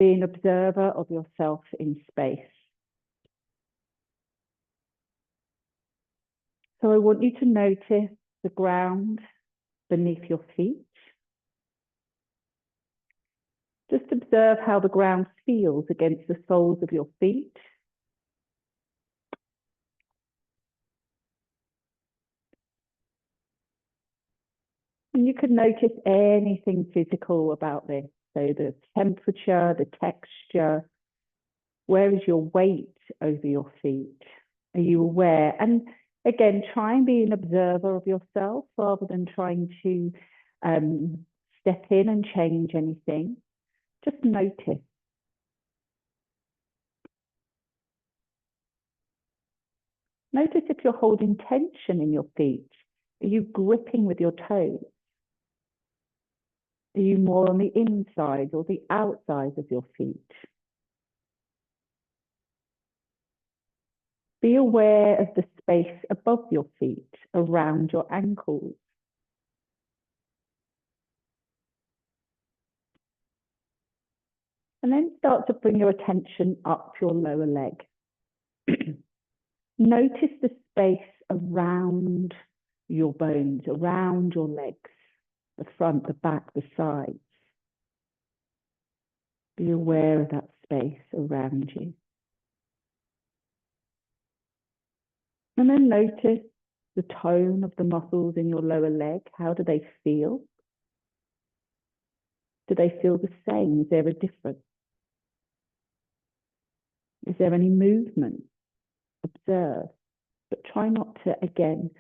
Be an observer of yourself in space. So I want you to notice the ground beneath your feet. Just observe how the ground feels against the soles of your feet. And you can notice anything physical about this. So the temperature, the texture, where is your weight over your feet? Are you aware? And again, try and be an observer of yourself rather than trying to step in and change anything. Just notice. Notice if you're holding tension in your feet. Are you gripping with your toes? Are you more on the inside or the outside of your feet? Be aware of the space above your feet, around your ankles. And then start to bring your attention up your lower leg. Notice the space around your bones, around your legs, the front, the back, the sides. Be aware of that space around you. And then notice the tone of the muscles in your lower leg. How do they feel? Do they feel the same? Is there a difference? Is there any movement? Observe, but try not to, again,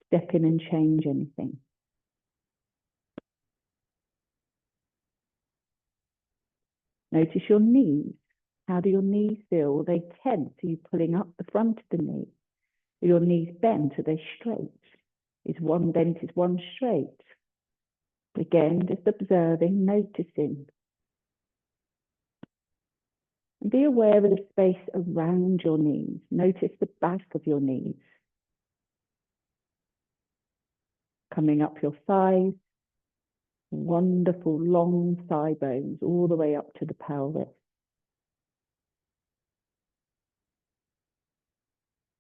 step in and change anything. Notice your knees. How do your knees feel? Are they tense? Are you pulling up the front of the knee? Are your knees bent? Are they straight? Is one bent? Is one straight? Again, just observing, noticing. And be aware of the space around your knees. Notice the back of your knees. Coming up your thighs. Wonderful long thigh bones all the way up to the pelvis.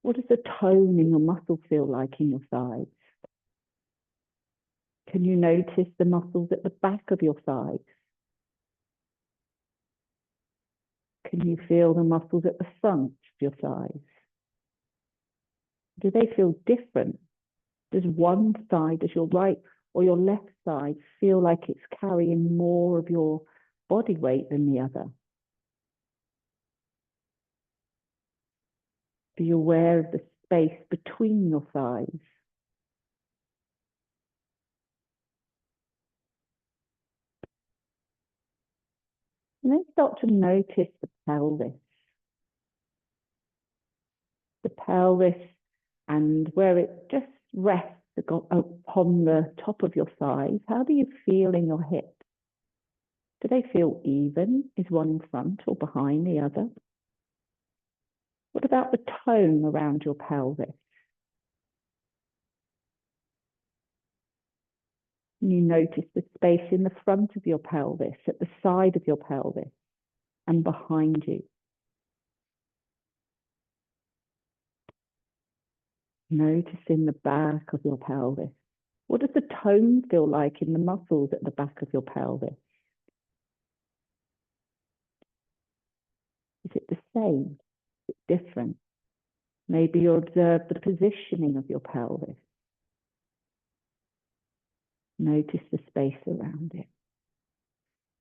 What does the tone in your muscle feel like in your thighs? Can you notice the muscles at the back of your thighs? Can you feel the muscles at the front of your thighs? Do they feel different? Does one side, does your right or your left side feel like it's carrying more of your body weight than the other? Be aware of the space between your thighs. And then start to notice the pelvis. The pelvis and where it just rests upon the top of your thighs. How do you feel in your hips? Do they feel even? Is one in front or behind the other? What about the tone around your pelvis? And you notice the space in the front of your pelvis, at the side of your pelvis, and behind you. Noticing the back of your pelvis. What does the tone feel like in the muscles at the back of your pelvis? Is it the same? Is it different? Maybe you observe the positioning of your pelvis. Notice the space around it.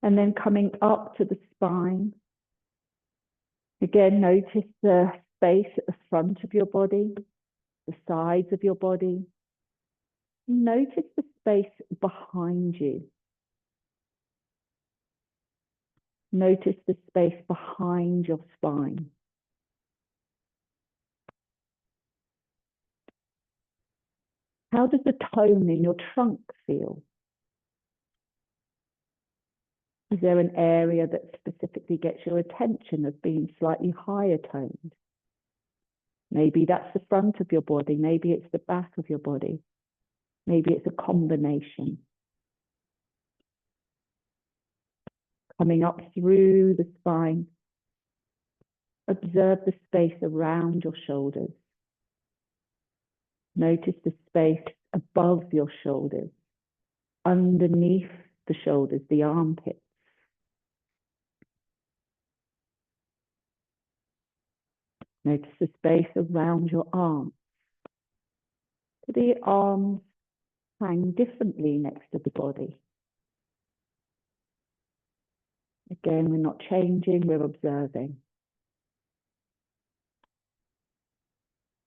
And then coming up to the spine. Again, notice the space at the front of your body, the sides of your body. Notice the space behind you. Notice the space behind your spine. How does the tone in your trunk feel? Is there an area that specifically gets your attention as being slightly higher toned? Maybe that's the front of your body. Maybe it's the back of your body. Maybe it's a combination. coming up through the spine. Observe the space around your shoulders. Notice the space above your shoulders, underneath the shoulders, the armpits. Notice the space around your arms. Do the arms hang differently next to the body? Again, we're not changing, we're observing.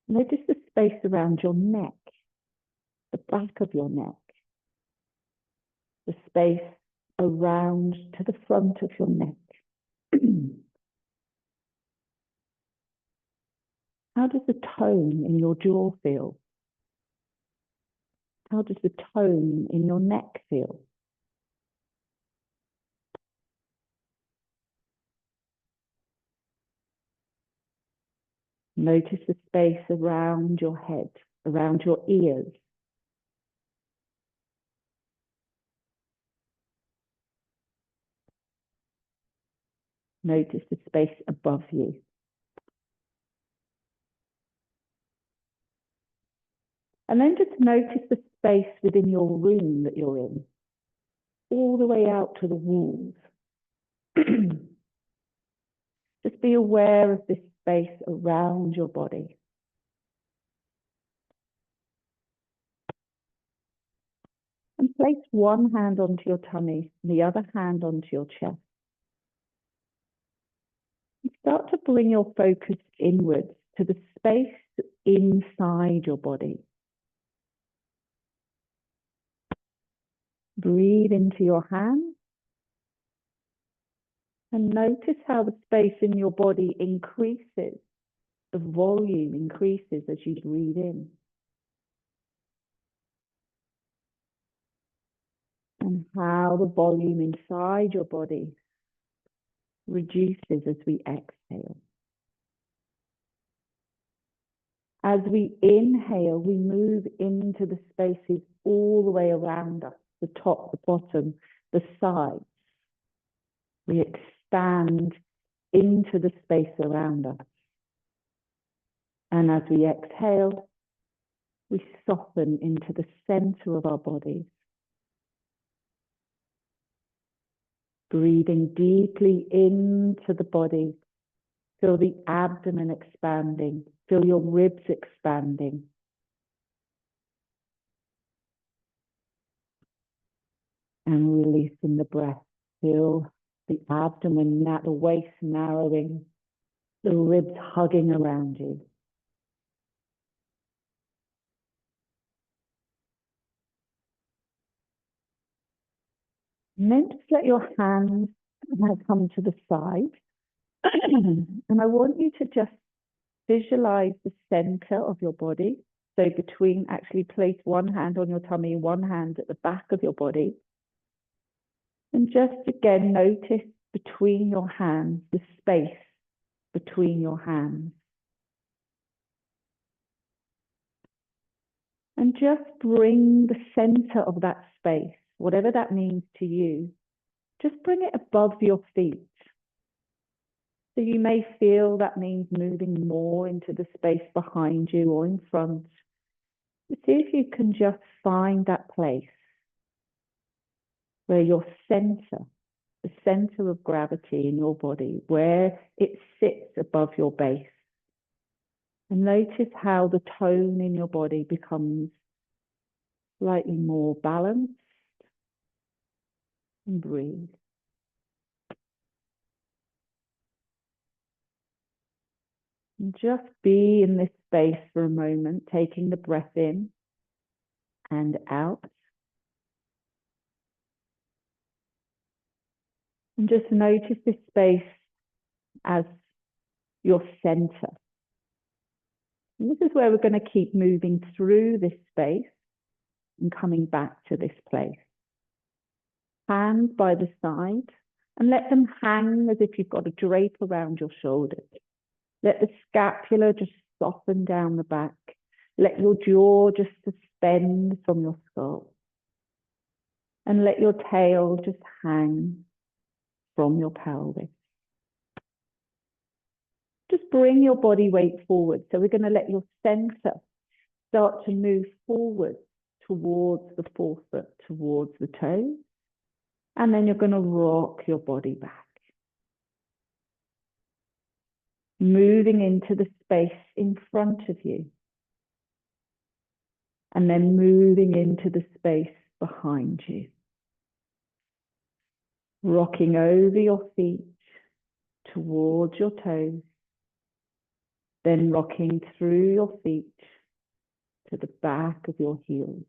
Notice the space around your neck, the back of your neck, the space around to the front of your neck. How does the tone in your jaw feel? How does the tone in your neck feel? Notice the space around your head, around your ears. Notice the space above you. And then just notice the space within your room that you're in, all the way out to the walls. Just be aware of this space around your body. And place one hand onto your tummy and the other hand onto your chest. And start to bring your focus inwards to the space inside your body. Breathe into your hands and notice how the space in your body increases. The volume increases as you breathe in. And how the volume inside your body reduces as we exhale. As we inhale, we move into the spaces all the way around us, the top, the bottom, the sides. We expand into the space around us. And as we exhale, we soften into the center of our bodies. Breathing deeply into the body. Feel the abdomen expanding. Feel your ribs expanding. And releasing the breath. Feel the abdomen, the waist narrowing, the ribs hugging around you. And then just let your hands come to the side. And I want you to just visualize the center of your body. So actually place one hand on your tummy, one hand at the back of your body. And just again, notice between your hands, the space between your hands. And just bring the center of that space, whatever that means to you, just bring it above your feet. So you may feel that means moving more into the space behind you or in front. But see if you can just find that place where your center, the center of gravity in your body, where it sits above your base. And notice how the tone in your body becomes slightly more balanced. And breathe. And just be in this space for a moment, taking the breath in and out. And just notice this space as your center. And this is where we're going to keep moving through this space and coming back to this place. Hands by the side and let them hang as if you've got a drape around your shoulders. Let the scapula just soften down the back. Let your jaw just suspend from your skull. And let your tail just hang from your pelvis. Just bring your body weight forward. So we're going to let your center start to move forward towards the forefoot, towards the toes. And then you're going to rock your body back. Moving into the space in front of you. And then moving into the space behind you. Rocking over your feet towards your toes. Then rocking through your feet to the back of your heels.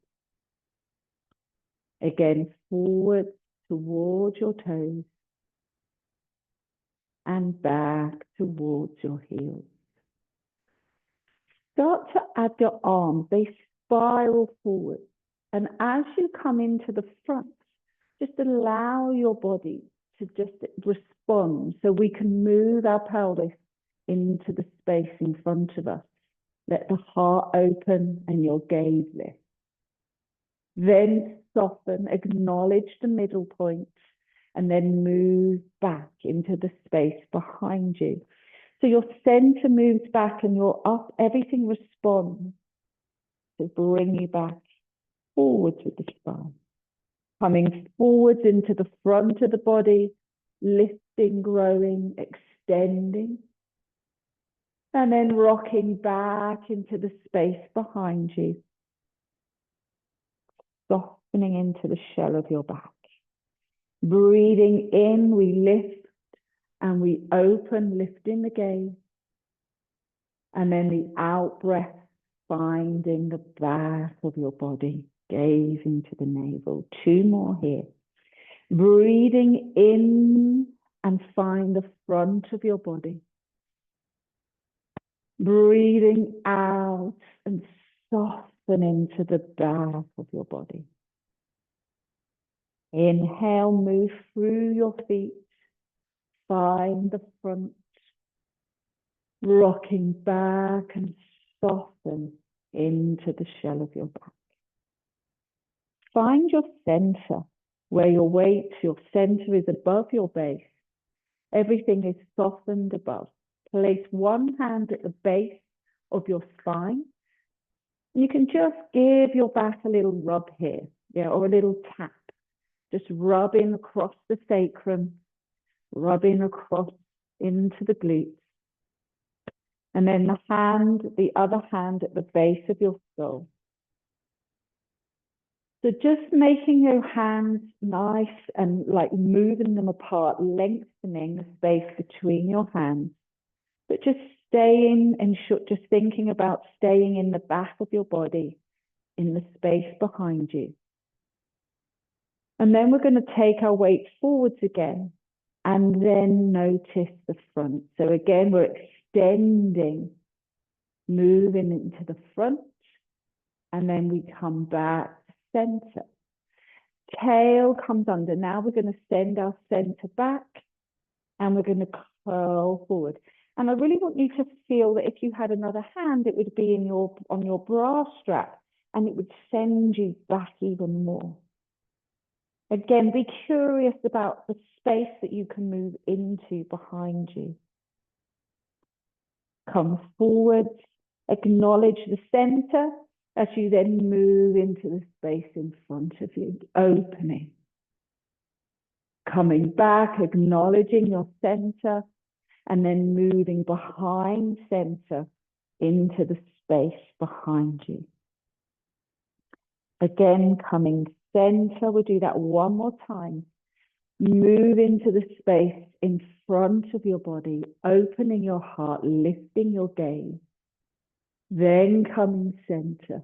Again, forward towards your toes and back towards your heels. Start to add your arms, they spiral forward. And as you come into the front, just allow your body to just respond so we can move our pelvis into the space in front of us. Let the heart open and your gaze lift. Then soften, acknowledge the middle point, and then move back into the space behind you. So your center moves back and you're up, everything responds to bring you back forwards with the spine. Coming forwards into the front of the body, lifting, growing, extending. And then rocking back into the space behind you. Softening into the shell of your back. Breathing in, we lift and we open, lifting the gaze. And then the out breath, finding the back of your body, gazing to the navel. 2 more here. Breathing in and find the front of your body. Breathing out and soften into the back of your body. Inhale, move through your feet. Find the front. Rocking back and soften into the shell of your back. Find your center, where your weight, your center is above your base. Everything is softened above. Place one hand at the base of your spine. You can just give your back a little rub here, or a little tap. Just rubbing across the sacrum, rubbing across into the glutes. And then the other hand at the base of your skull. So just making your hands nice and like moving them apart, lengthening the space between your hands. But just staying and just thinking about staying in the back of your body, in the space behind you. And then we're going to take our weight forwards again and then notice the front. So again, we're extending, moving into the front, and then we come back to center. Tail comes under. Now we're going to send our center back and we're going to curl forward. And I really want you to feel that if you had another hand, it would be on your bra strap and it would send you back even more. Again, be curious about the space that you can move into behind you. Come forward, acknowledge the center as you then move into the space in front of you, opening. Coming back, acknowledging your center, and then moving behind center into the space behind you. Again, coming center, we'll do that one more time. Move into the space in front of your body, opening your heart, lifting your gaze. Then coming center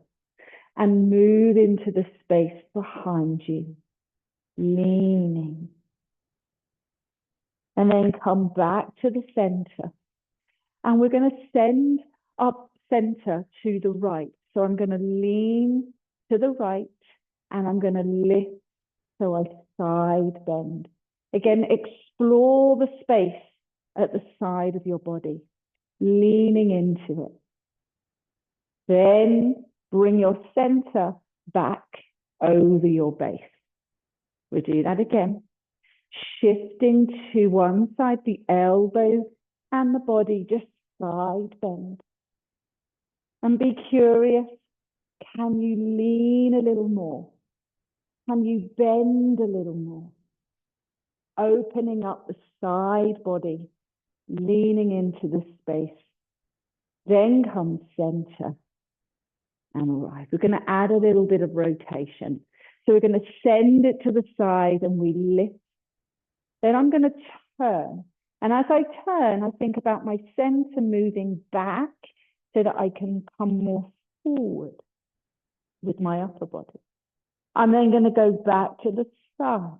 and move into the space behind you, leaning. And then come back to the center. And we're going to send up center to the right. So I'm going to lean to the right and I'm going to lift so I side bend. Again, explore the space at the side of your body, leaning into it. Then bring your center back over your base. We'll do that again. Shifting to one side, the elbows and the body just side bend. And be curious, can you lean a little more? Can you bend a little more? Opening up the side body, leaning into the space. Then come center and arrive. We're going to add a little bit of rotation. So we're going to send it to the side and we lift. Then I'm going to turn. And as I turn, I think about my center moving back so that I can come more forward with my upper body. I'm then going to go back to the side.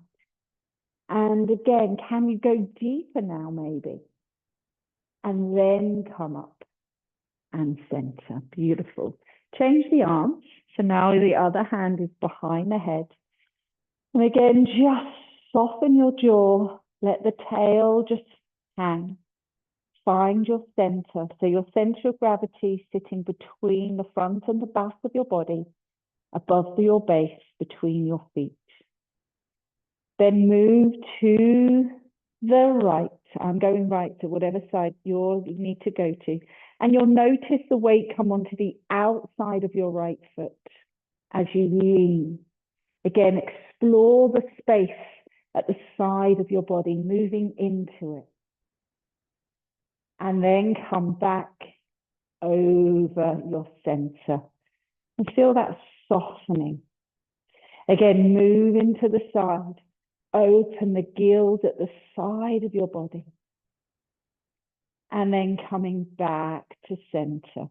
And again, can you go deeper now, maybe? And then come up and center. Beautiful. Change the arms. So now the other hand is behind the head. And again, just soften your jaw. Let the tail just hang. Find your center. So your center of gravity sitting between the front and the back of your body, above your base, between your feet. Then move to the right. I'm going right to whatever side you need to go to. And you'll notice the weight come onto the outside of your right foot as you lean. Again, explore the space at the side of your body, moving into it. And then come back over your center. And feel that softening. Again, move into the side. Open the gills at the side of your body. And then coming back to center.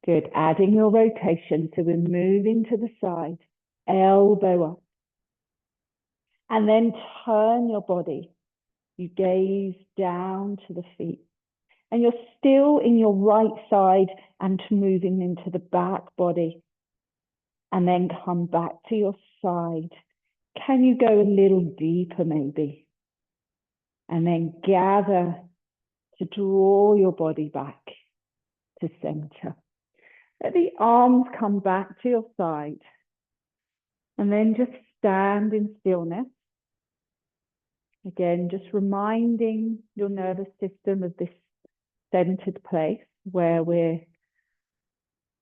Good. Adding your rotation. So we're moving to the side. Elbow up. And then turn your body. You gaze down to the feet. And you're still in your right side and moving into the back body. And then come back to your side. Can you go a little deeper maybe? And then gather to draw your body back to center. Let the arms come back to your side. And then just stand in stillness. Again, just reminding your nervous system of this centered place where we're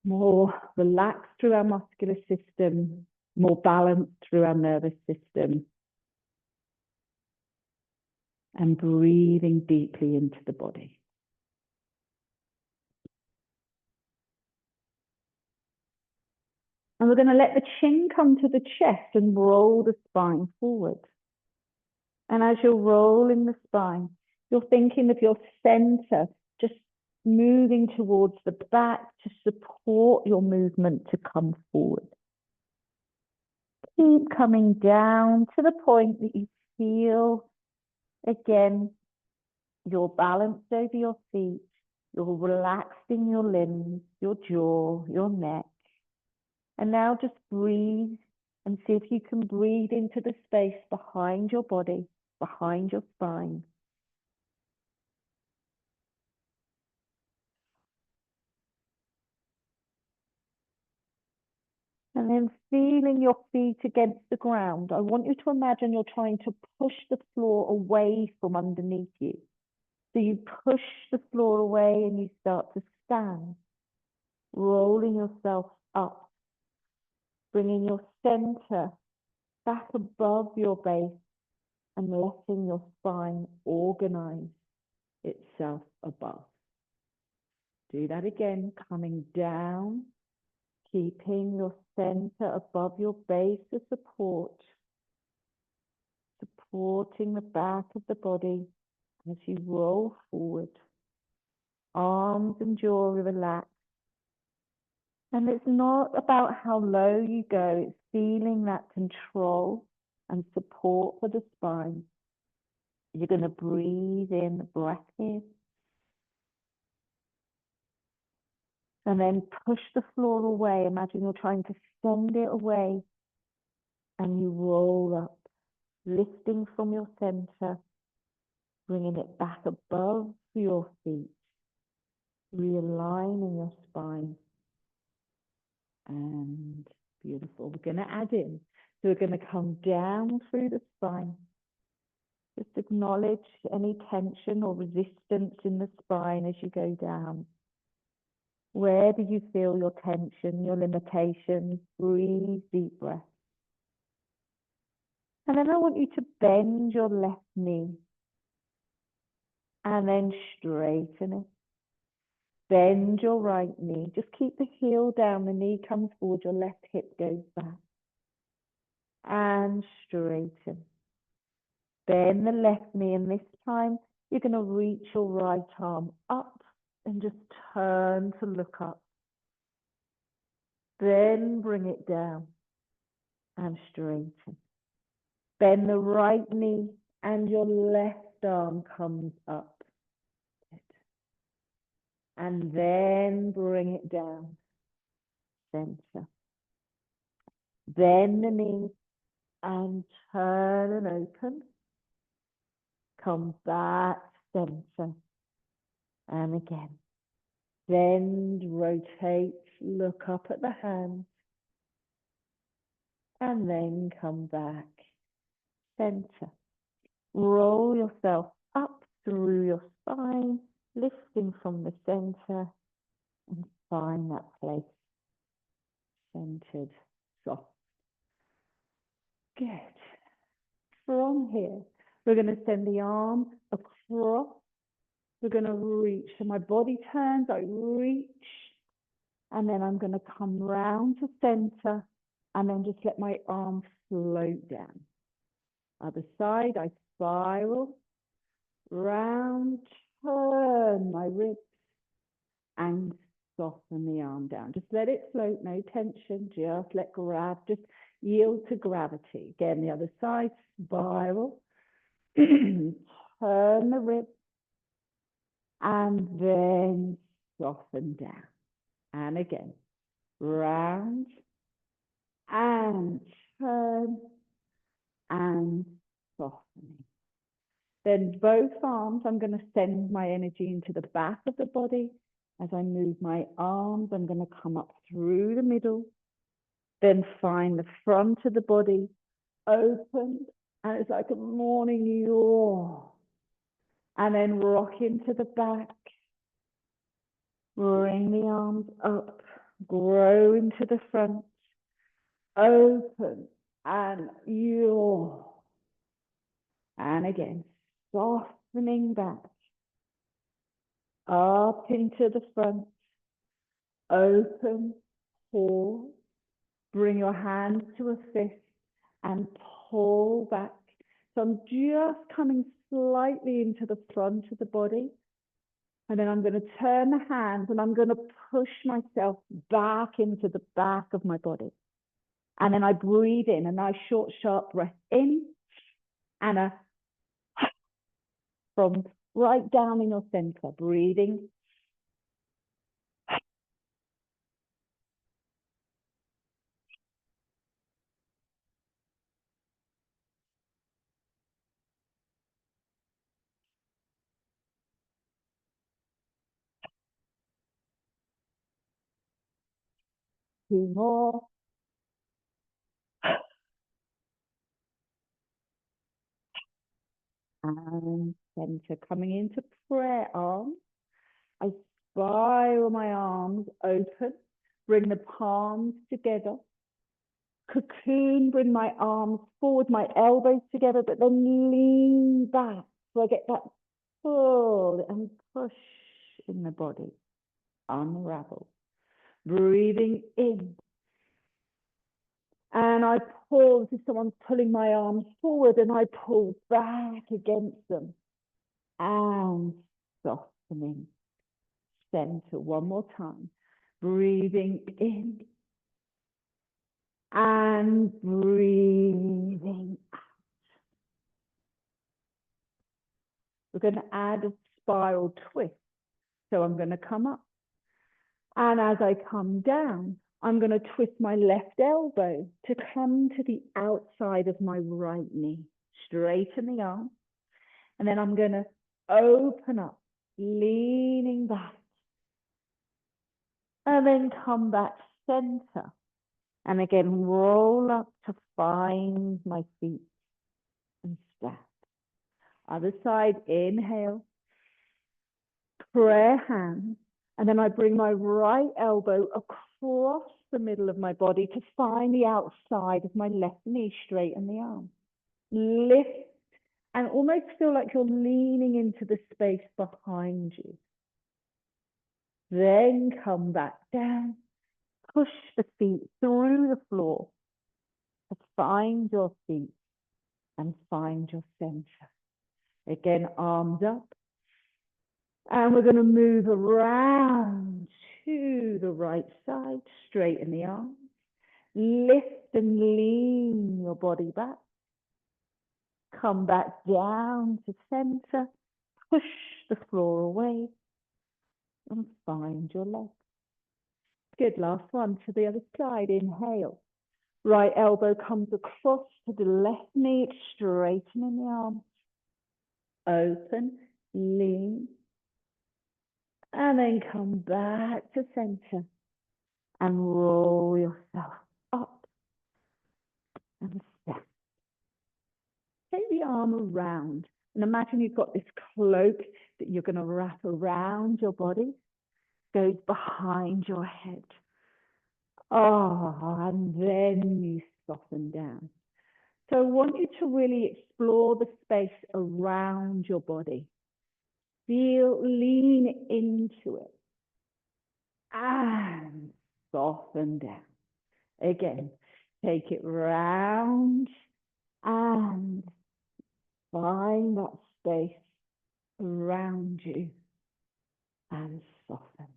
more relaxed through our muscular system, more balanced through our nervous system, and breathing deeply into the body. And we're going to let the chin come to the chest and roll the spine forward. And as you're rolling the spine, you're thinking of your center just moving towards the back to support your movement to come forward. Keep coming down to the point that you feel, again, you're balanced over your feet, you're relaxing your limbs, your jaw, your neck. And now just breathe and see if you can breathe into the space behind your body, behind your spine. And then feeling your feet against the ground, I want you to imagine you're trying to push the floor away from underneath you. So you push the floor away and you start to stand, rolling yourself up, bringing your center back above your base and letting your spine organize itself above. Do that again, coming down, keeping your center above your base of support, supporting the back of the body as you roll forward. Arms and jaw relaxed. And it's not about how low you go, it's feeling that control and support for the spine. You're going to breathe in the breath in. And then push the floor away. Imagine you're trying to send it away. And you roll up, lifting from your center, bringing it back above your feet, realigning your spine. And beautiful. We're going to add in. So we're going to come down through the spine. Just acknowledge any tension or resistance in the spine as you go down. Where do you feel your tension, your limitations? Breathe deep breath. And then I want you to bend your left knee and then straighten it. Bend your right knee. Just keep the heel down, the knee comes forward, your left hip goes back. And straighten. Bend the left knee, and this time you're going to reach your right arm up and just turn to look up. Then bring it down and straighten. Bend the right knee and your left arm comes up. And then bring it down, center. Bend the knee and turn and open. Come back, center. And again. Bend, rotate, look up at the hands. And then come back, center. Roll yourself up through your spine, lifting from the center, and find that place. Centered, soft. Good. From here, we're going to send the arm across. We're going to reach. So my body turns, I reach, and then I'm going to come round to center, and then just let my arm float down. Other side, I spiral, round, turn my ribs, and soften the arm down. Just let it float, no tension, just let just yield to gravity. Again, the other side, spiral, turn the ribs, and then soften down. And again, round, and turn, and softening. Then both arms, I'm going to send my energy into the back of the body. As I move my arms, I'm going to come up through the middle, then find the front of the body open, and it's like a morning yawn. And then rock into the back, bring the arms up, grow into the front, open, and yawn. And again, softening back, up into the front, open, pause, bring your hands to a fist and pull back. So I'm just coming slightly into the front of the body. And then I'm going to turn the hands and I'm going to push myself back into the back of my body. And then I breathe in a nice short, sharp breath in and a from right down in your center, breathing. Two more. And center, coming into prayer arms. I spiral my arms open, bring the palms together. Cocoon, bring my arms forward, my elbows together, but then lean back. So I get that pull and push in the body. Unravel. Breathing in. And I pull, as if someone's pulling my arms forward, and I pull back against them. And softening. Center one more time. Breathing in. And breathing out. We're going to add a spiral twist. So I'm going to come up. And as I come down, I'm going to twist my left elbow to come to the outside of my right knee. Straighten the arm. And then I'm going to open up, leaning back. And then come back center. And again, roll up to find my feet and stand. Other side, inhale, prayer hands, and then I bring my right elbow across the middle of my body to find the outside of my left knee, straighten the arm. Lift and almost feel like you're leaning into the space behind you. Then come back down, push the feet through the floor to find your feet and find your center. Again, arms up. And we're going to move around to the right side, straighten the arms. Lift and lean your body back. Come back down to center. Push the floor away and find your legs. Good, last one to the other side. Inhale. Right elbow comes across to the left knee, straightening the arms. Open, lean. And then come back to center and roll yourself up and stand. Take the arm around and imagine you've got this cloak that you're going to wrap around your body, goes behind your head. Oh, and then you soften down. So I want you to really explore the space around your body. Lean into it. And soften down. Again, take it round and find that space around you and soften.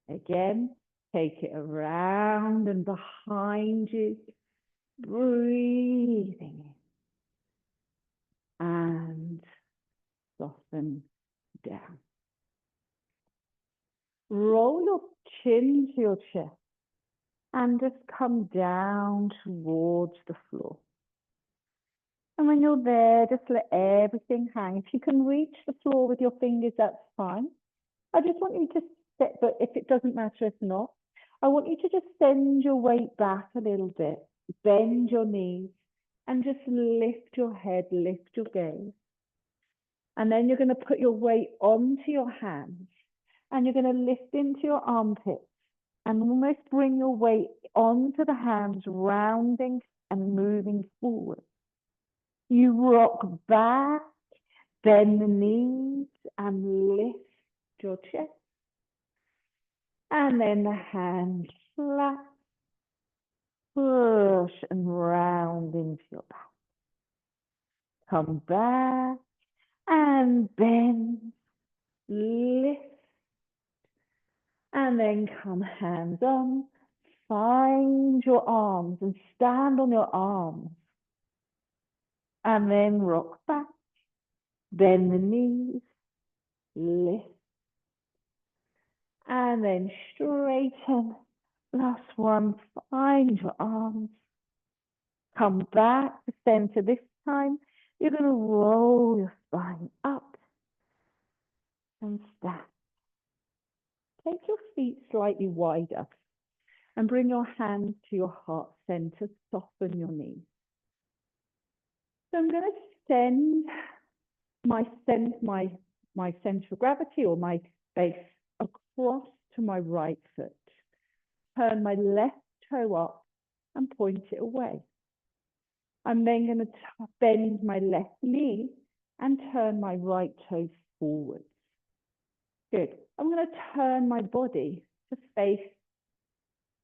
Again, take it around and behind you, breathing in and soften down. Roll your chin to your chest and just come down towards the floor. And when you're there, just let everything hang. If you can reach the floor with your fingers, that's fine. I just want you to set, but if it doesn't matter, if not, I want you to just send your weight back a little bit, bend your knees, and just lift your head, lift your gaze. And then you're going to put your weight onto your hands, and you're going to lift into your armpits, and almost bring your weight onto the hands, rounding and moving forward. You rock back, bend the knees, and lift your chest. And then the hands flat, push and round into your back. Come back and bend, lift, and then come hands on. Find your arms and stand on your arms. And then rock back, bend the knees, lift, and then straighten. Last one, find your arms. Come back to center. This time, you're going to roll your spine up and stand. Take your feet slightly wider and bring your hands to your heart center. Soften your knees. So I'm going to send my center of gravity or my base across to my right foot. Turn my left toe up and point it away. I'm then going to bend my left knee and turn my right toe forward. Good. I'm going to turn my body to face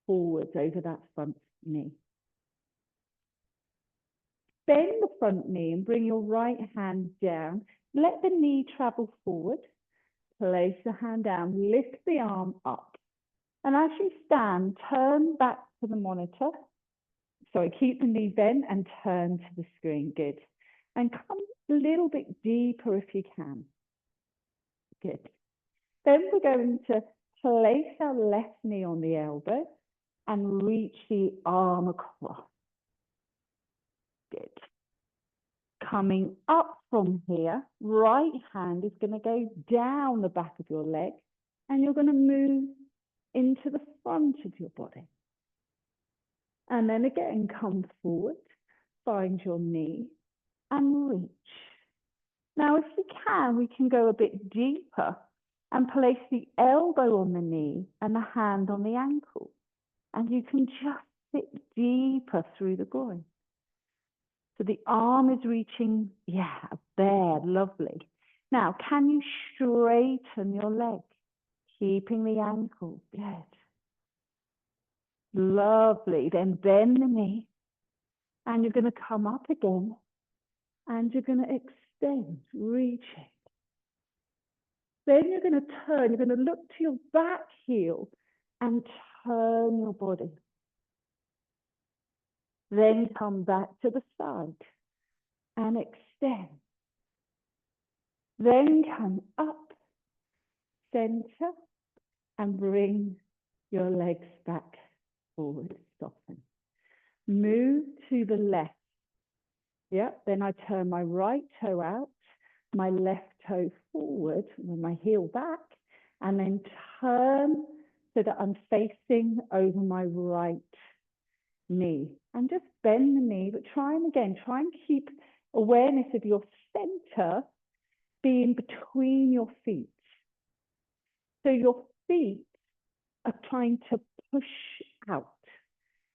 forwards over that front knee. Bend the front knee and bring your right hand down. Let the knee travel forward. Place the hand down, lift the arm up. And as you stand, turn back to the monitor. Sorry, keep the knee bent and turn to the screen. Good. And come a little bit deeper if you can. Good. Then we're going to place our left knee on the elbow and reach the arm across. Good. Coming up from here, right hand is going to go down the back of your leg and you're going to move into the front of your body. And then again, come forward, find your knee and reach. Now, if you can, we can go a bit deeper and place the elbow on the knee and the hand on the ankle. And you can just sit deeper through the groin. So the arm is reaching, there, lovely. Now, can you straighten your leg, keeping the ankle? Good. Lovely. Then bend the knee, and you're going to come up again, and you're going to extend, reach it. Then you're going to turn, you're going to look to your back heel and turn your body. Then come back to the side and extend. Then come up, center, and bring your legs back forward, soften. Move to the left. Yep, then I turn my right toe out, my left toe forward, with my heel back, and then turn so that I'm facing over my right knee. And just bend the knee, but try and keep awareness of your center being between your feet. So your feet are trying to push out.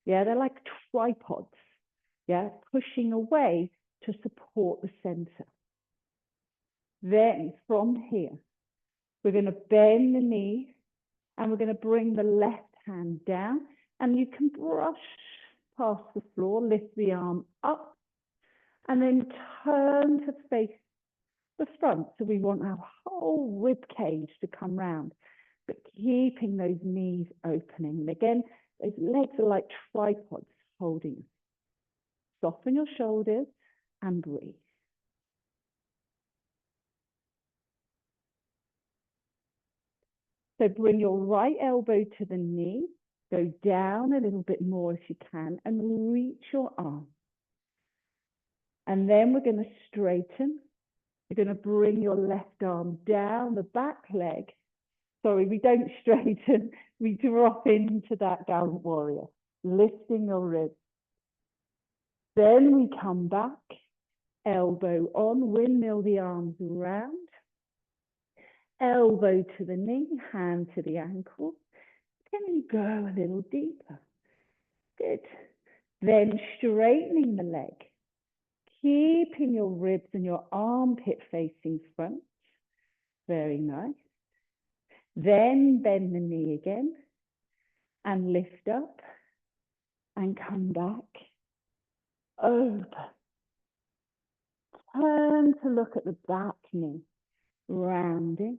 Yeah, they're like tripods. Yeah, pushing away to support the center. Then from here, we're going to bend the knee and we're going to bring the left hand down, and you can brush past the floor, lift the arm up, and then turn to face the front. So we want our whole rib cage to come round, but keeping those knees opening. And again, those legs are like tripods holding. Soften your shoulders and breathe. So bring your right elbow to the knee, go down a little bit more if you can, and reach your arm. And then we're going to straighten. You're going to bring your left arm down the back leg. Sorry, we don't straighten. We drop into that gallant warrior, lifting your ribs. Then we come back, elbow on, windmill the arms around. Elbow to the knee, hand to the ankle. Can you go a little deeper? Good. Then straightening the leg, keeping your ribs and your armpit facing front. Very nice. Then bend the knee again and lift up and come back. Open. Turn to look at the back knee, rounding.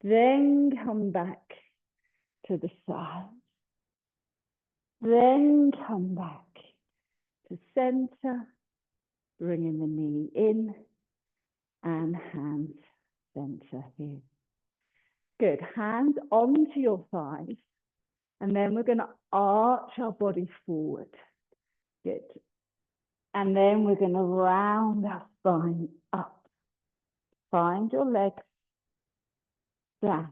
Then come back to the side. Then come back to center, bringing the knee in and hands center here. Good, hands onto your thighs, and then we're going to arch our body forward. Good. And then we're going to round our spine up. Find your legs down.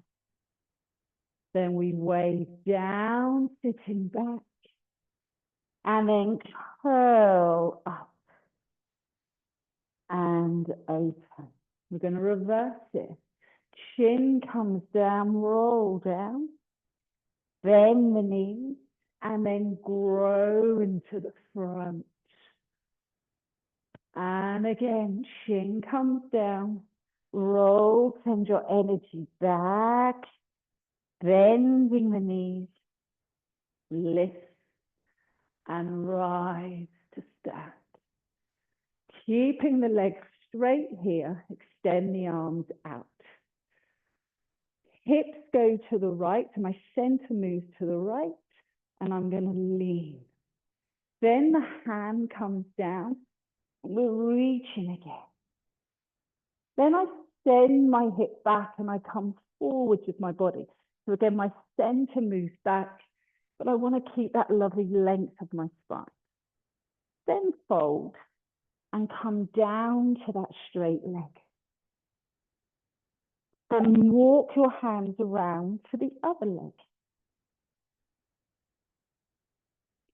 Then we wave down, sitting back, and then curl up and open. We're going to reverse it. Chin comes down, roll down, bend the knees, and then grow into the front. And again, chin comes down, roll, send your energy back, bending the knees, lift and rise to stand. Keeping the legs straight here, extend the arms out. Hips go to the right, so my center moves to the right, and I'm going to lean. Then the hand comes down, and we're reaching again. Then I send my hip back, and I come forward with my body. So again, my center moves back, but I want to keep that lovely length of my spine. Then fold, and come down to that straight leg. Then walk your hands around to the other leg.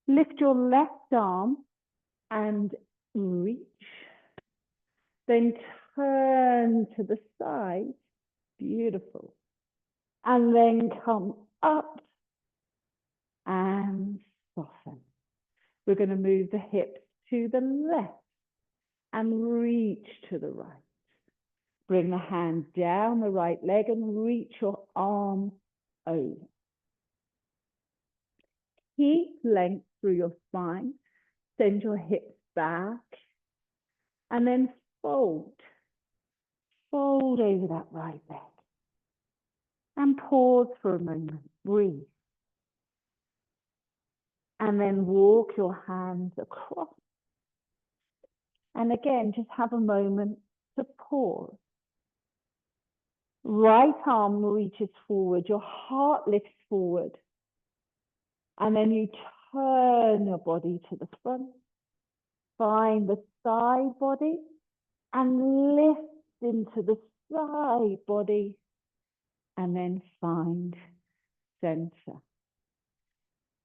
Lift your left arm and reach. Then turn to the side. Beautiful. And then come up and soften. We're going to move the hips to the left and reach to the right. Bring the hand down the right leg and reach your arm over. Keep length through your spine. Send your hips back. And then fold. Fold over that right leg. And pause for a moment. Breathe. And then walk your hands across. And again, just have a moment to pause. Right arm reaches forward. Your heart lifts forward. And then you turn your body to the front. Find the side body and lift into the side body. And then find center.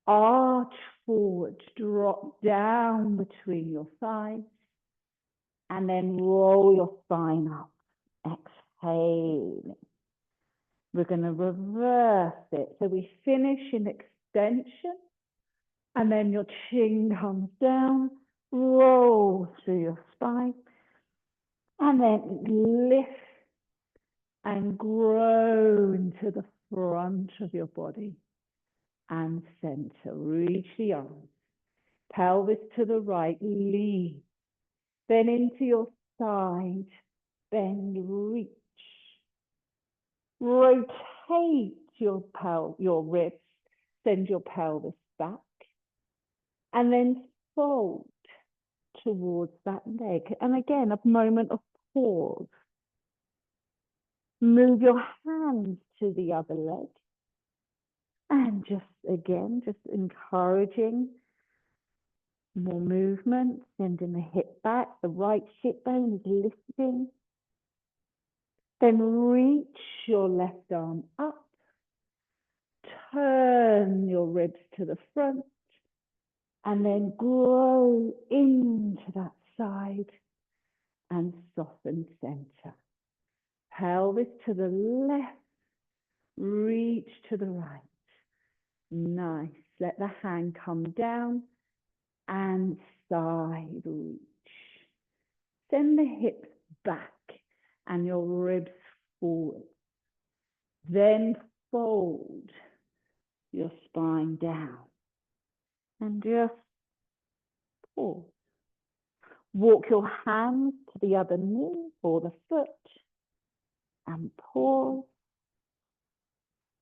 Arch forward, drop down between your thighs. And then roll your spine up. Exhale. We're going to reverse it. So we finish in extension. And then your chin comes down. Roll through your spine. And then lift and grow into the front of your body. And center. Reach the arms. Pelvis to the right. Lean. Then into your side. Bend, reach. Rotate your ribs. Send your pelvis back. And then fold towards that leg. And again, a moment of pause. Move your hands to the other leg. And just encouraging more movement. Sending the hip back. The right hip bone is lifting. Then reach your left arm up. Turn your ribs to the front. And then grow into that side. And soften center. Pelvis to the left. Reach to the right. Nice. Let the hand come down. And side reach. Send the hips back. And your ribs forward. Then fold your spine down. And just pause. Walk your hands to the other knee or the foot. And pause.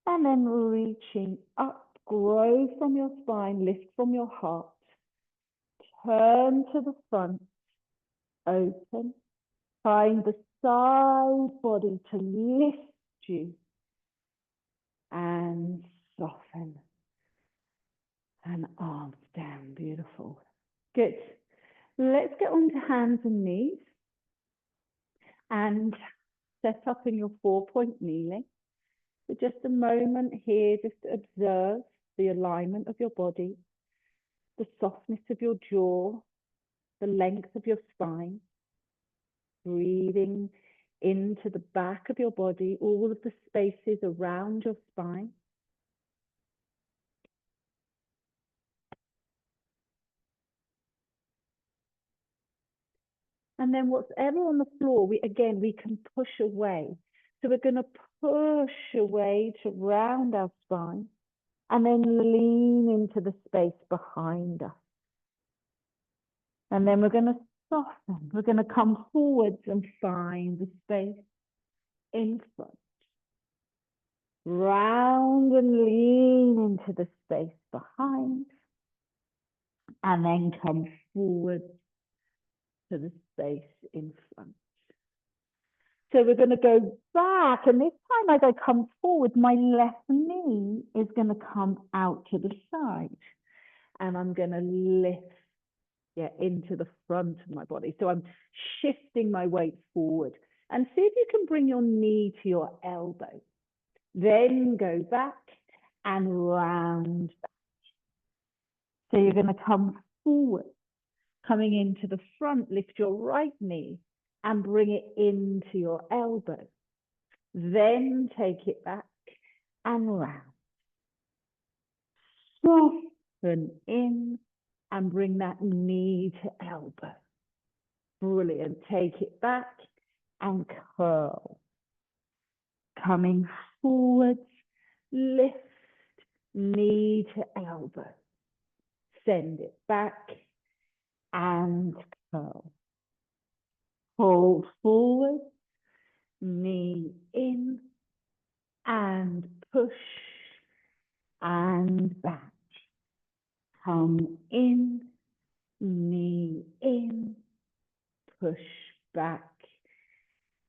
And then reaching up. Grow from your spine. Lift from your heart. Turn to the front. Open. Find the side body to lift you. And soften. And arms down. Beautiful. Good. Let's get on to hands and knees. And set up in your 4-point kneeling. For just a moment here, just observe the alignment of your body, the softness of your jaw, the length of your spine. Breathing into the back of your body, all of the spaces around your spine. And then whatever on the floor, we can push away. So we're going to push away to round our spine and then lean into the space behind us. And then we're going to soften. We're going to come forwards and find the space in front. Round and lean into the space behind. And then come forward to the space in front. So we're going to go back, and this time as I come forward, my left knee is going to come out to the side. And I'm going to lift into the front of my body. So I'm shifting my weight forward. And see if you can bring your knee to your elbow. Then go back and round back. So you're going to come forward. Coming into the front, lift your right knee and bring it into your elbow. Then take it back and round. Soften in and bring that knee to elbow. Brilliant. Take it back and curl. Coming forwards, lift, knee to elbow. Send it back and curl. Hold forward, knee in and push and back. Come in, knee in, push back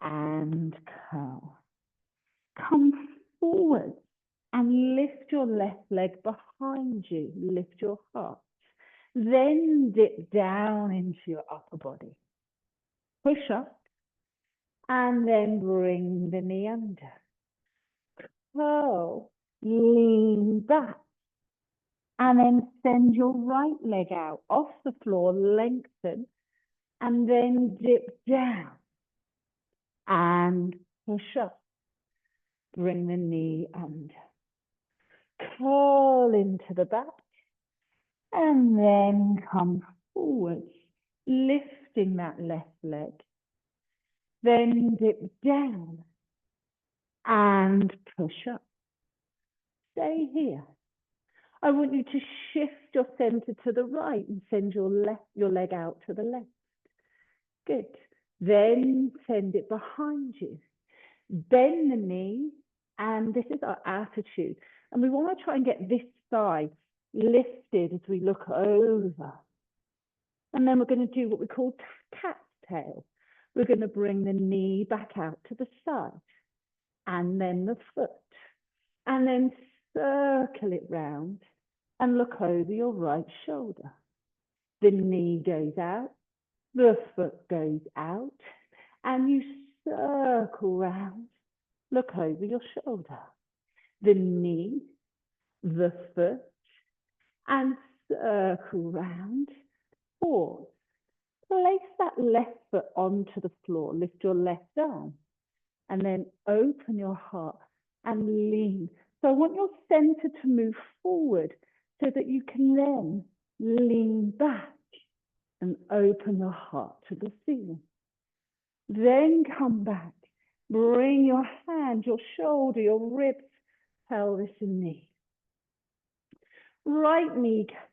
and curl. Come forward and lift your left leg behind you. Lift your heart. Then dip down into your upper body. Push up and then bring the knee under. Curl, lean back. And then send your right leg out off the floor, lengthen, and then dip down and push up. Bring the knee under. Curl into the back and then come forwards, lifting that left leg. Then dip down and push up. Stay here. I want you to shift your center to the right and send your leg out to the left. Good. Then send it behind you. Bend the knee, and this is our attitude. And we want to try and get this thigh lifted as we look over. And then we're going to do what we call cat's tail. We're going to bring the knee back out to the side, and then the foot, and then circle it round and look over your right shoulder. The knee goes out, the foot goes out, and you circle round, look over your shoulder. The knee, the foot, and circle round, pause. Place that left foot onto the floor, lift your left arm, and then open your heart and lean. So I want your center to move forward so that you can then lean back and open your heart to the ceiling. Then come back, bring your hand, your shoulder, your ribs, pelvis and knee. Lean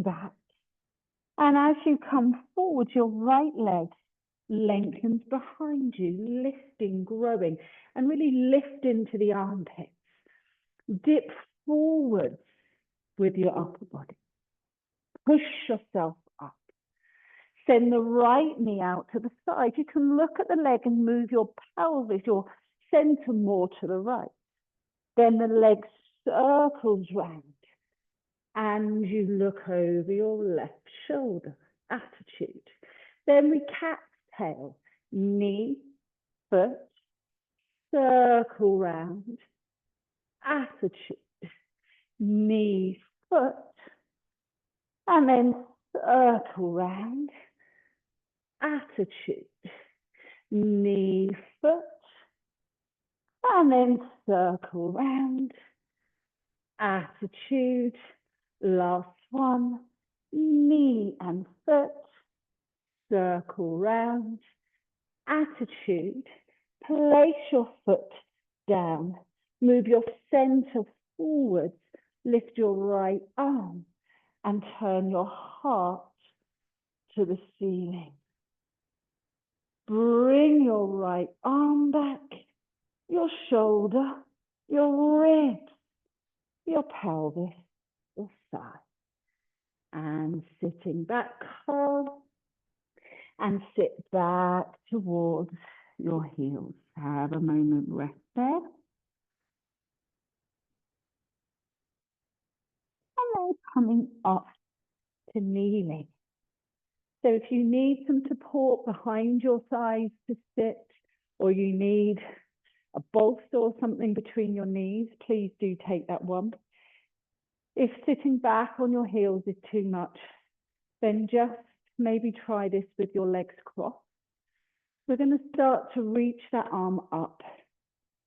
back. And as you come forward, your right leg lengthens behind you, lifting, growing, and really lift into the armpits. Dip forwards with your upper body. Push yourself up. Send the right knee out to the side. You can look at the leg and move your pelvis, your center more to the right. Then the leg circles round and you look over your left shoulder, attitude. Then we cat's tail, knee, foot, circle round, attitude, knee, foot, and then circle round, attitude, knee, foot, and then circle round, attitude, last one, knee and foot, circle round, attitude, place your foot down, move your center forwards, lift your right arm and turn your heart to the ceiling. Bring your right arm back, your shoulder, your ribs, your pelvis, your thigh. And sitting back, curl, and sit back towards your heels. Have a moment, rest there. And then coming up to kneeling. So if you need some support behind your thighs to sit, or you need a bolster or something between your knees, please do take that one. If sitting back on your heels is too much, then just maybe try this with your legs crossed. We're going to start to reach that arm up,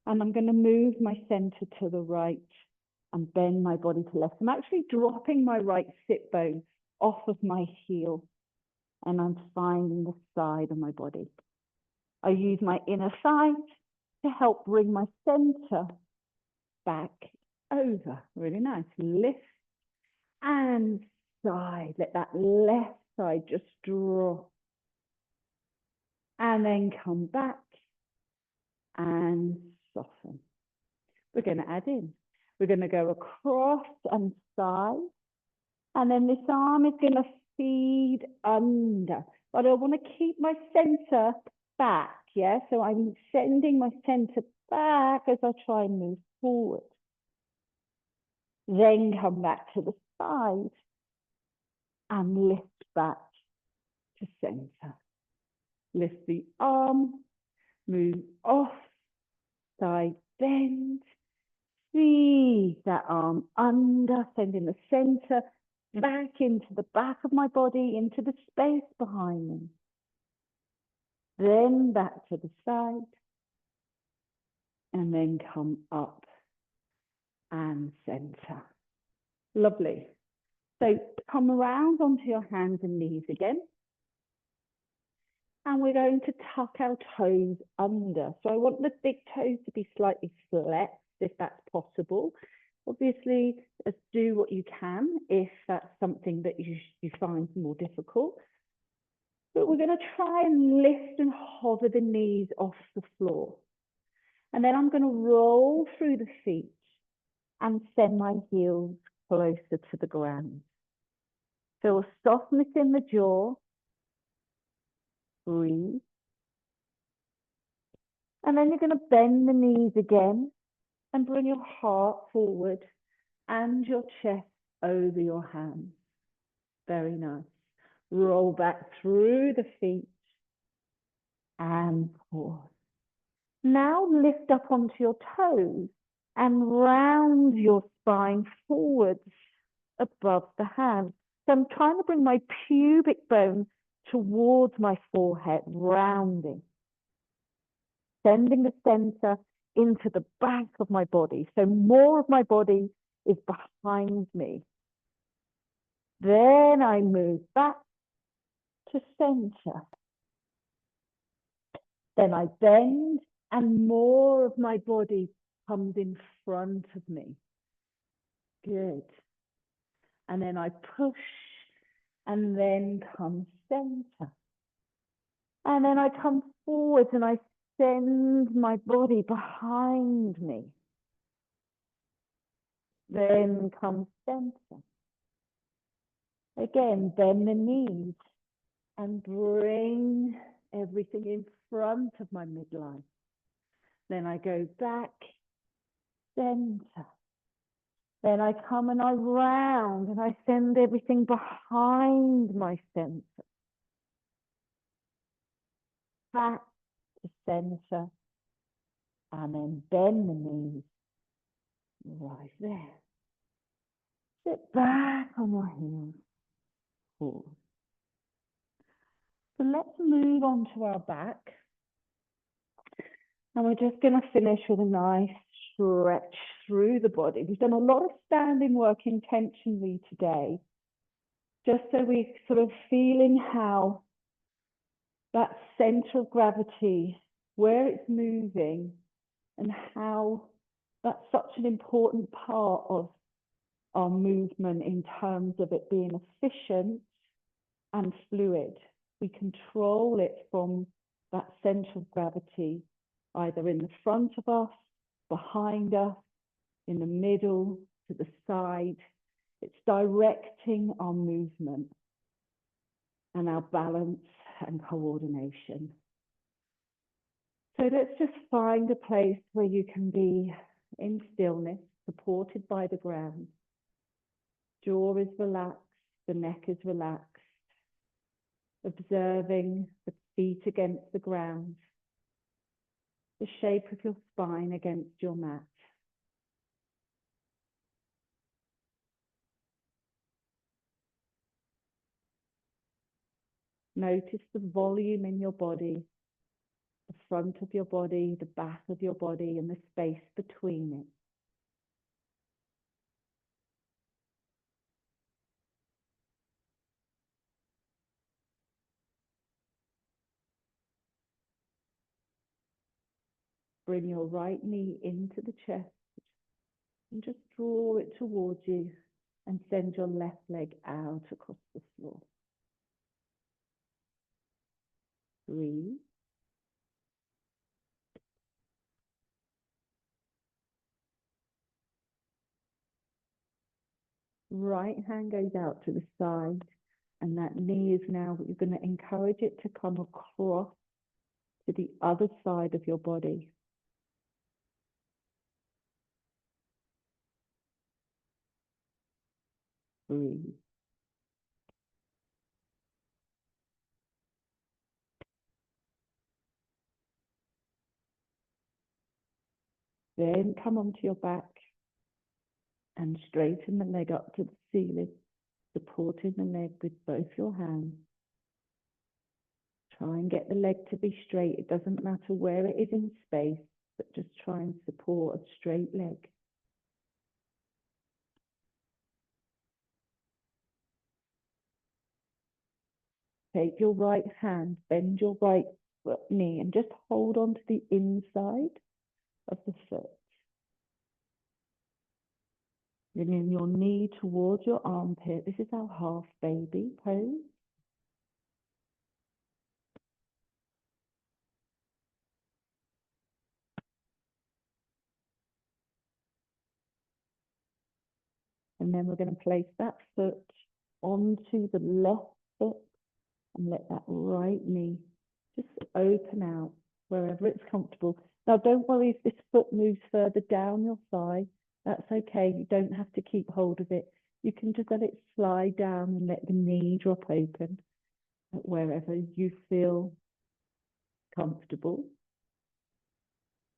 and I'm going to move my center to the right and bend my body to left. I'm actually dropping my right sit bone off of my heel, and I'm finding the side of my body. I use my inner thigh to help bring my center back over. Really nice. Lift and side. Let that left side just drop. And then come back and soften. We're going to add in. We're going to go across and side. And then this arm is going to feed under. But I want to keep my center back. Yeah, so I'm sending my center back as I try and move forward. Then come back to the side and lift back to center. Lift the arm, move off, side bend, feed that arm under, sending the center back into the back of my body, into the space behind me. Then back to the side, and then come up and center. Lovely. So come around onto your hands and knees again. And we're going to tuck our toes under. So I want the big toes to be slightly flexed, if that's possible. Obviously, do what you can if that's something that you find more difficult. But we're going to try and lift and hover the knees off the floor. And then I'm going to roll through the feet and send my heels closer to the ground. Feel softness in the jaw. Breathe. And then you're going to bend the knees again and bring your heart forward and your chest over your hands. Very nice. Roll back through the feet and pause. Now lift up onto your toes and round your spine forwards above the hands. So I'm trying to bring my pubic bone towards my forehead, rounding. Sending the center into the back of my body. So more of my body is behind me. Then I move back to center. Then I bend and more of my body comes in front of me. Good. And then I push and then come center. And then I come forward and I send my body behind me. Then come center. Again, bend the knees and bring everything in front of my midline. Then I go back, center. Then I come and I round and I send everything behind my center. Back to center. And then bend the knees right there. Sit back on your heels. Pause. So let's move on to our back. And we're just going to finish with a nice stretch through the body. We've done a lot of standing work intentionally today, just so we're sort of feeling how that center of gravity, where it's moving, and how that's such an important part of our movement in terms of it being efficient and fluid. We control it from that center of gravity, either in the front of us, behind us, in the middle, to the side. It's directing our movement and our balance and coordination. So let's just find a place where you can be in stillness, supported by the ground. Jaw is relaxed, the neck is relaxed. Observing the feet against the ground, the shape of your spine against your mat. Notice the volume in your body front of your body, the back of your body, and the space between it. Bring your right knee into the chest and just draw it towards you and send your left leg out across the floor. Breathe. Right hand goes out to the side, and that knee is now, you're going to encourage it to come across to the other side of your body. Breathe. Then come onto your back and straighten the leg up to the ceiling, supporting the leg with both your hands. Try and get the leg to be straight. It doesn't matter where it is in space, but just try and support a straight leg. Take your right hand, bend your right knee, and just hold on to the inside of the foot. Bringing your knee towards your armpit. This is our half baby pose. And then we're going to place that foot onto the left foot and let that right knee just open out wherever it's comfortable. Now, don't worry if this foot moves further down your thigh. That's okay. You don't have to keep hold of it. You can just let it slide down and let the knee drop open wherever you feel comfortable.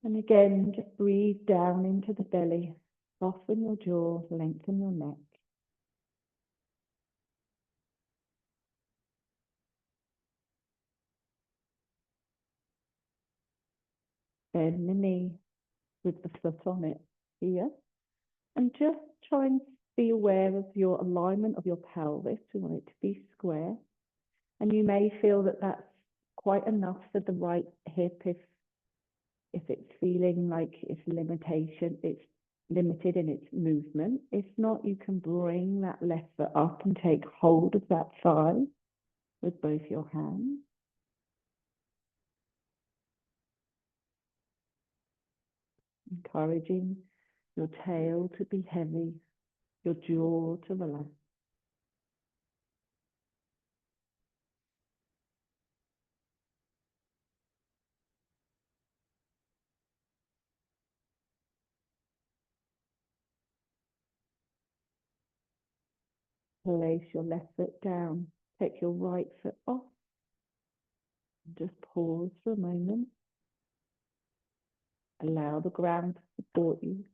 And again, just breathe down into the belly. Soften your jaw, lengthen your neck. Bend the knee with the foot on it here. And just try and be aware of your alignment of your pelvis. We want it to be square. And you may feel that that's quite enough for the right hip if it's feeling like it's limited in its movement. If not, you can bring that left foot up and take hold of that thigh with both your hands. Encouraging your tail to be heavy, your jaw to relax. Place your left foot down. Take your right foot off. Just pause for a moment. Allow the ground to support you.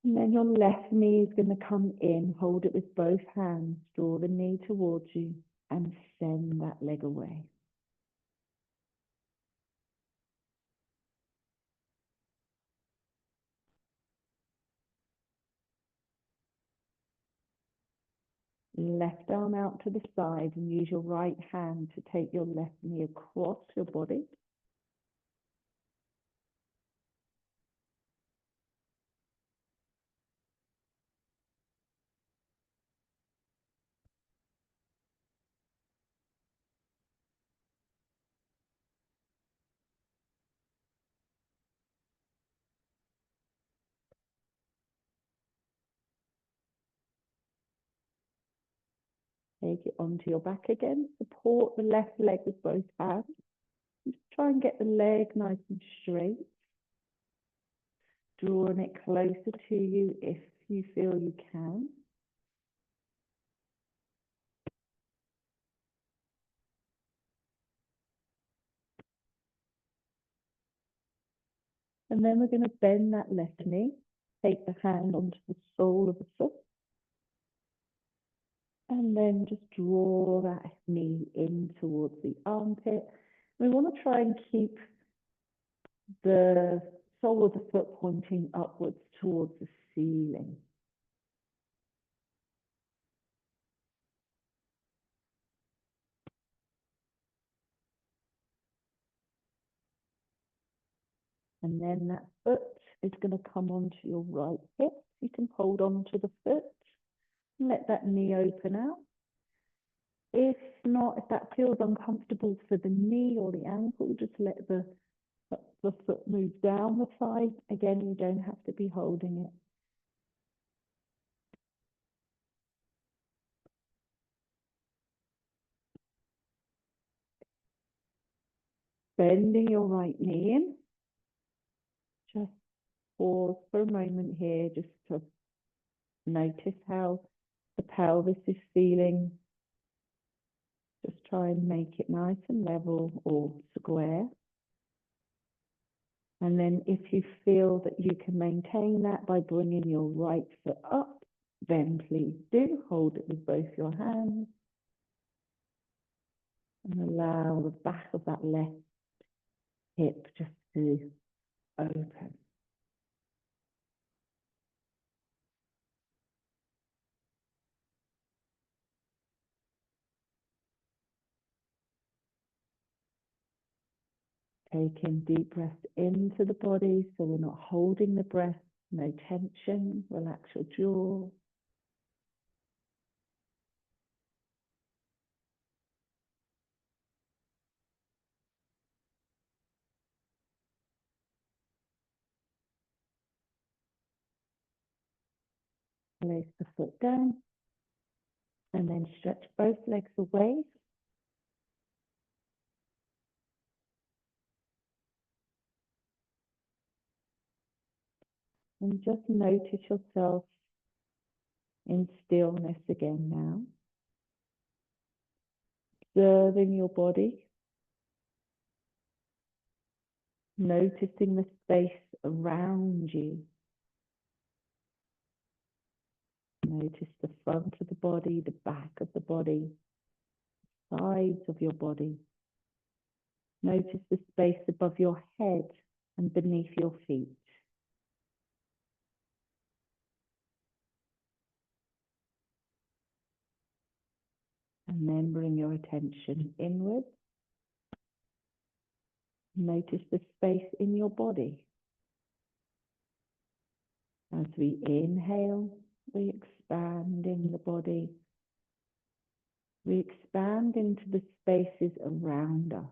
And then your left knee is going to come in. Hold it with both hands. Draw the knee towards you and send that leg away. Left arm out to the side and use your right hand to take your left knee across your body. Take it onto your back again. Support the left leg with both hands. Just try and get the leg nice and straight. Drawing it closer to you if you feel you can. And then we're going to bend that left knee. Take the hand onto the sole of the foot. And then just draw that knee in towards the armpit We want to try and keep the sole of the foot pointing upwards towards the ceiling. And then that foot is going to come onto your right hip. You can hold on to the foot and let that knee open out. If not, if that feels uncomfortable for the knee or the ankle, just let the foot move down the side. Again, you don't have to be holding it. Bending your right knee in. Just pause for a moment here, just to notice how the pelvis is feeling. Just try and make it nice and level or square. And then if you feel that you can maintain that by bringing your right foot up, then please do hold it with both your hands. And allow the back of that left hip just to open. Taking deep breaths into the body so we're not holding the breath, no tension, relax your jaw. Place the foot down and then stretch both legs away. And just notice yourself in stillness again now. Observing your body. Noticing the space around you. Notice the front of the body, the back of the body, sides of your body. Notice the space above your head and beneath your feet. And then bring your attention inward. Notice the space in your body. As we inhale, we expand in the body. We expand into the spaces around us.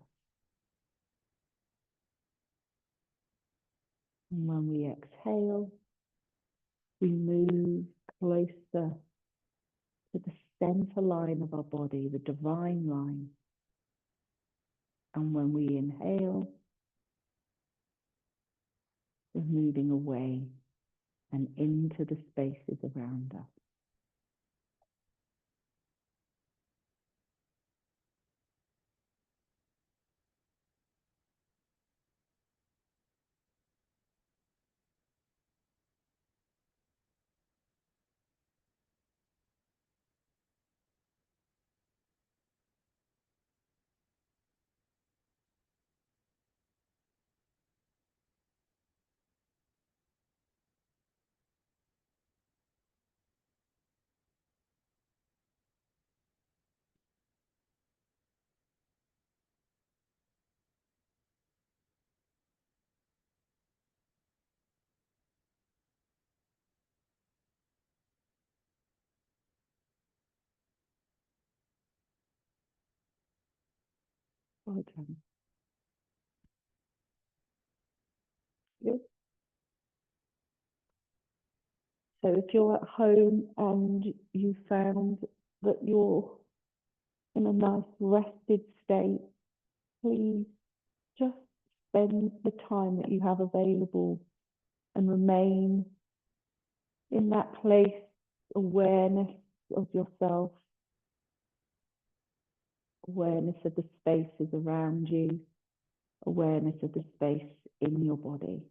And when we exhale, we move closer to the center line of our body, the divine line. And when we inhale, we're moving away and into the spaces around us. Well done. Good. So if you're at home and you found that you're in a nice rested state, please just spend the time that you have available and remain in that place, awareness of yourself, awareness of the spaces around you, awareness of the space in your body.